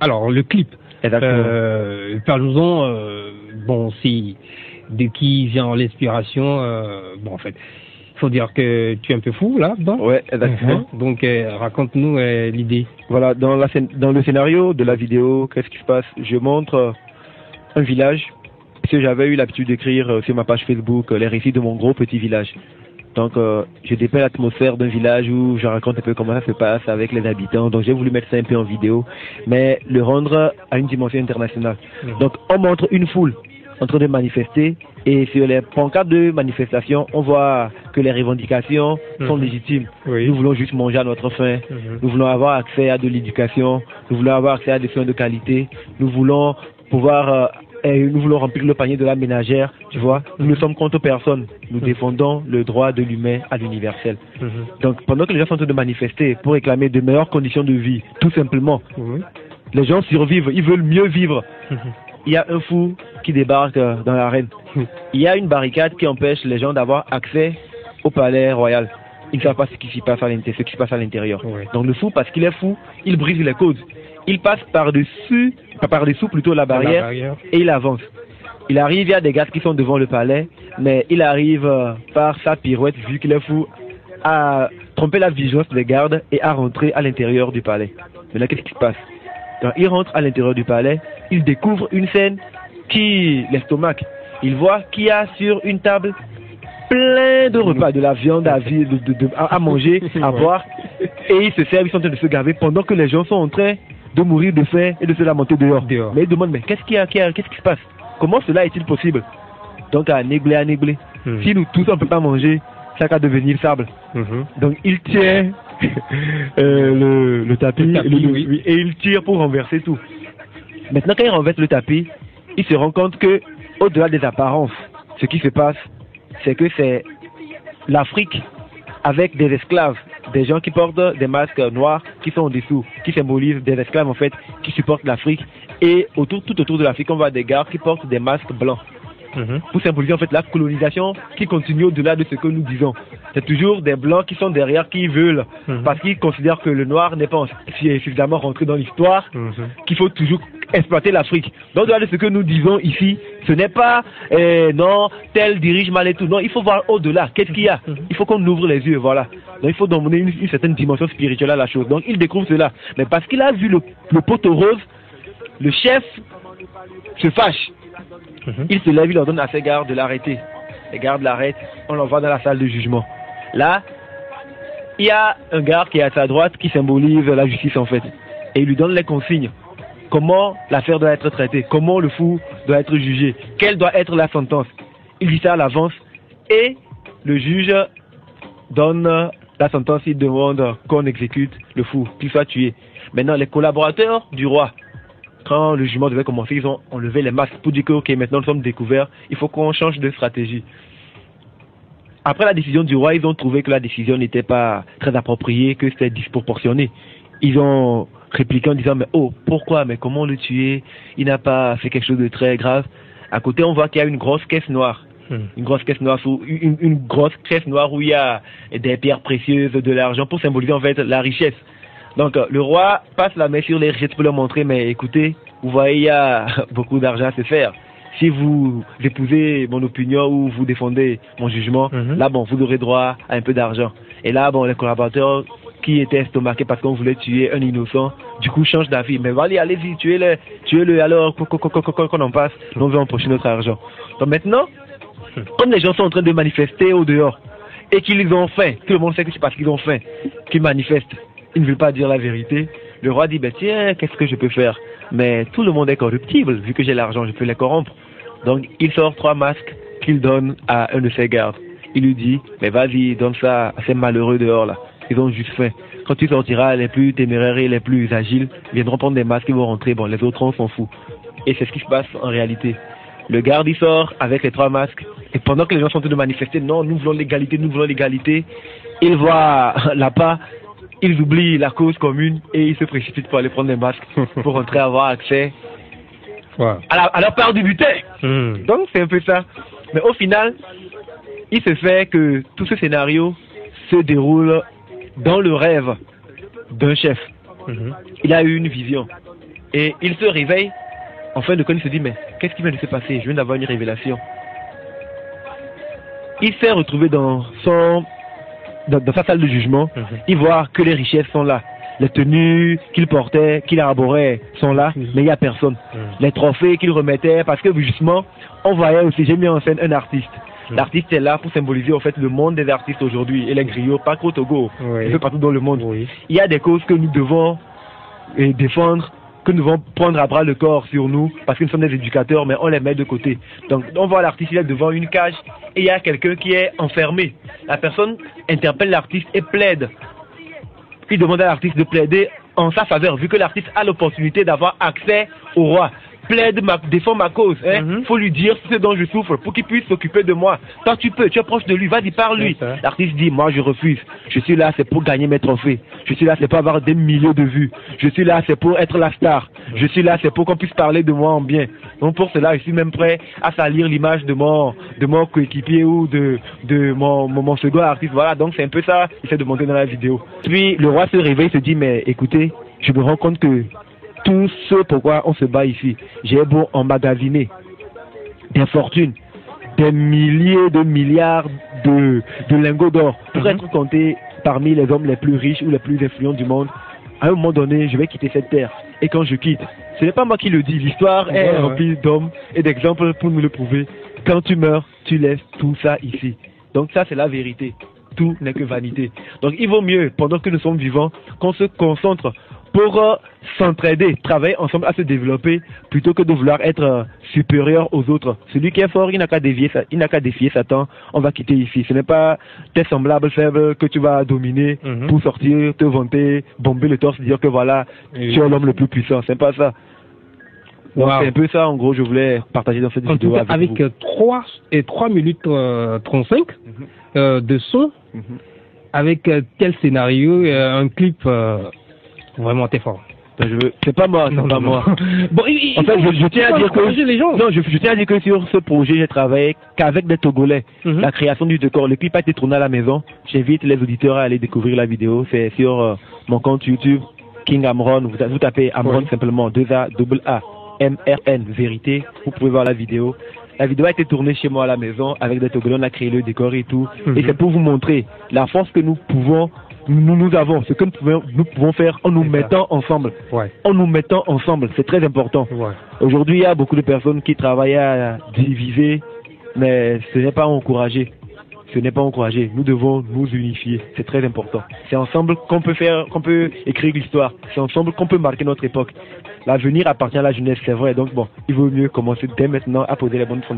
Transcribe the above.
Alors, le clip. Exactement. Parlons-en, bon, si, de qui vient l'inspiration, bon, en fait, il faut dire que tu es un peu fou, là, dedans. Ouais, exactement. Donc, raconte-nous l'idée. Voilà, dans le scénario de la vidéo, qu'est-ce qui se passe? Je montre un village, parce que j'avais eu l'habitude d'écrire sur ma page Facebook les récits de mon gros petit village. Donc, je dépeins l'atmosphère d'un village où je raconte un peu comment ça se passe avec les habitants. Donc, j'ai voulu mettre ça un peu en vidéo, mais le rendre à une dimension internationale. Donc, on montre une foule en train de manifester, et sur les pancartes de manifestation, on voit que les revendications sont légitimes. Oui. Nous voulons juste manger à notre faim, nous voulons avoir accès à de l'éducation, nous voulons avoir accès à des soins de qualité, nous voulons pouvoir nous voulons remplir le panier de la ménagère, tu vois. Nous ne sommes contre personne. Nous défendons le droit de l'humain à l'universel. Donc, pendant que les gens sont en train de manifester pour réclamer de meilleures conditions de vie, tout simplement, les gens survivent, ils veulent mieux vivre. Il y a un fou qui débarque dans l'arène. Il y a une barricade qui empêche les gens d'avoir accès au palais royal. Ils ne savent pas ce qui se passe à l'intérieur. Donc, le fou, parce qu'il est fou, il brise les codes. Il passe par-dessous plutôt la barrière et il avance. Il arrive, il y a des gardes qui sont devant le palais, mais il arrive par sa pirouette, vu qu'il est fou, à tromper la vigilance des gardes et à rentrer à l'intérieur du palais. Mais là, qu'est-ce qui se passe? Quand il rentre à l'intérieur du palais, il découvre une scène qui l'estomac. Il voit qu'il y a sur une table plein de repas, de la viande à manger, à boire, et il se sert, ils sont en train de se gaver pendant que les gens sont en train de mourir de faim et de se lamenter dehors. Mais il demande, mais qu'est-ce qu'est-ce qui se passe? Comment cela est-il possible? Donc à négler. Si nous tous on ne peut pas manger, ça va devenir sable. Donc il tient le tapis, et il tire pour renverser tout. Maintenant quand il renverse le tapis, il se rend compte que au-delà des apparences, ce qui se passe, c'est que c'est l'Afrique avec des esclaves, des gens qui portent des masques noirs qui sont en dessous, qui symbolisent des esclaves en fait, qui supportent l'Afrique. Et tout autour de l'Afrique, on voit des gars qui portent des masques blancs. Pour symboliser en fait la colonisation qui continue au-delà de ce que nous disons. C'est toujours des blancs qui sont derrière, qui veulent, parce qu'ils considèrent que le noir n'est pas suffisamment rentré dans l'histoire, qu'il faut toujours exploiter l'Afrique. Donc au-delà de ce que nous disons ici, ce n'est pas non, tel dirige mal et tout. Non, il faut voir au-delà. Qu'est-ce qu'il y a? Il faut qu'on ouvre les yeux, voilà. Donc il faut donner une certaine dimension spirituelle à la chose. Donc il découvre cela. Mais parce qu'il a vu le poteau rose, le chef se fâche. Il se lève, il ordonne à ses gardes de l'arrêter. Les gardes l'arrêtent, on l'envoie dans la salle de jugement. Là, il y a un garde qui est à sa droite qui symbolise la justice en fait. Et il lui donne les consignes. Comment l'affaire doit être traitée, comment le fou doit être jugé, quelle doit être la sentence. Il dit ça à l'avance et le juge donne la sentence, il demande qu'on exécute le fou, qu'il soit tué. Maintenant, les collaborateurs du roi, quand le jugement devait commencer, ils ont enlevé les masques pour dire que ok, maintenant nous sommes découverts, il faut qu'on change de stratégie. Après la décision du roi, ils ont trouvé que la décision n'était pas très appropriée, que c'était disproportionné. Ils ont répliqué en disant mais oh, pourquoi, mais comment le tuer? Il n'a pas fait quelque chose de très grave. À côté, on voit qu'il y a une grosse caisse noire. Une grosse caisse noire une grosse caisse noire où il y a des pierres précieuses, de l'argent pour symboliser en fait la richesse. Donc le roi passe la main sur les richesses pour leur montrer, mais écoutez, vous voyez, il y a beaucoup d'argent à se faire. Si vous épousez mon opinion ou vous défendez mon jugement, là bon, vous aurez droit à un peu d'argent. Et là bon, les collaborateurs qui étaient estomaqués parce qu'on voulait tuer un innocent, du coup changent d'avis. Mais allez-y, tuez-le alors qu'on en passe, on va empocher notre argent. Donc maintenant, comme les gens sont en train de manifester au dehors et qu'ils ont faim, tout le monde sait que c'est parce qu'ils ont faim qu'ils manifestent. Ils ne veulent pas dire la vérité. Le roi dit, ben tiens, qu'est-ce que je peux faire? Mais tout le monde est corruptible, vu que j'ai l'argent, je peux les corrompre. Donc il sort 3 masques qu'il donne à un de ses gardes. Il lui dit, mais vas-y, donne ça à ces malheureux dehors là. Ils ont juste faim. Quand tu sortiras, les plus téméraires et les plus agiles viendront prendre des masques, ils vont rentrer. Bon, les autres, on s'en fout. Et c'est ce qui se passe en réalité. Le garde, il sort avec les 3 masques. Et pendant que les gens sont en train de manifester, non, nous voulons l'égalité, il voit là-bas. Ils oublient la cause commune et ils se précipitent pour aller prendre des masques pour rentrer avoir accès à leur part du butin. Donc c'est un peu ça. Mais au final, il se fait que tout ce scénario se déroule dans le rêve d'un chef. Il a eu une vision. Et il se réveille, en fin de compte, il se dit, mais qu'est-ce qui vient de se passer? Je viens d'avoir une révélation. Il s'est retrouvé dans sa salle de jugement, il voit que les richesses sont là. Les tenues qu'il portait, qu'il arborait sont là, mais il n'y a personne. Les trophées qu'il remettait, parce que justement, on voyait aussi, j'ai mis en scène un artiste. L'artiste est là pour symboliser en fait le monde des artistes aujourd'hui et les griots, pas qu'au Togo, un peu partout dans le monde. Il y a des causes que nous devons défendre, que nous devons prendre à bras le corps sur nous, parce que nous sommes des éducateurs, mais on les met de côté. Donc on voit l'artiste, il est devant une cage et il y a quelqu'un qui est enfermé. La personne interpelle l'artiste et plaide. Il demande à l'artiste de plaider en sa faveur, vu que l'artiste a l'opportunité d'avoir accès au roi. Plaide, défend ma cause. Faut lui dire ce dont je souffre pour qu'il puisse s'occuper de moi. Toi, tu peux, tu es proche de lui, vas-y, parle-lui. L'artiste dit, moi, je refuse. Je suis là, c'est pour gagner mes trophées. Je suis là, c'est pour avoir des milliers de vues. Je suis là, c'est pour être la star. Je suis là, c'est pour qu'on puisse parler de moi en bien. Donc, pour cela, je suis même prêt à salir l'image de mon coéquipier ou de mon second artiste. Voilà, donc c'est un peu ça, il s'est demandé dans la vidéo. Puis, le roi se réveille, se dit, mais écoutez, je me rends compte que tout ce pourquoi on se bat ici, j'ai beau emmagasiner des fortunes, des milliers de milliards de lingots d'or pour être compté parmi les hommes les plus riches ou les plus influents du monde. À un moment donné, je vais quitter cette terre. Et quand je quitte, ce n'est pas moi qui le dis, l'histoire est remplie d'hommes et d'exemples pour nous le prouver. Quand tu meurs, tu laisses tout ça ici. Donc ça, c'est la vérité. Tout n'est que vanité. Donc il vaut mieux, pendant que nous sommes vivants, qu'on se concentre pour s'entraider, travailler ensemble à se développer, plutôt que de vouloir être supérieur aux autres. Celui qui est fort, il n'a qu'à défier Satan, on va quitter ici. Ce n'est pas tes semblables faibles que tu vas dominer pour sortir, te vanter, bomber le torse, dire que voilà, tu es l'homme le plus puissant. C'est pas ça. Donc c'est un peu ça, en gros, je voulais partager dans cette vidéo avec vous. 3 minutes 35 de son, avec tel scénario, un clip vraiment t'es fort. C'est pas moi, c'est pas moi. Bon, en fait, je tiens à dire que les gens. Non, je tiens à dire que sur ce projet, j'ai travaillé qu'avec des Togolais. La création du décor, le clip a été tourné à la maison. J'invite les auditeurs à aller découvrir la vidéo. C'est sur mon compte YouTube King Amron. Vous tapez Amron simplement 2A MRN vérité. Vous pouvez voir la vidéo. La vidéo a été tournée chez moi à la maison avec des Togolais. On a créé le décor et tout. Et c'est pour vous montrer la force que nous avons, ce que nous pouvons faire en nous mettant ensemble. En nous mettant ensemble, c'est très important. Aujourd'hui, il y a beaucoup de personnes qui travaillent à diviser, mais ce n'est pas encouragé. Ce n'est pas encouragé. Nous devons nous unifier. C'est très important. C'est ensemble qu'on peut écrire l'histoire. C'est ensemble qu'on peut marquer notre époque. L'avenir appartient à la jeunesse, c'est vrai. Donc bon, il vaut mieux commencer dès maintenant à poser les bonnes fondations.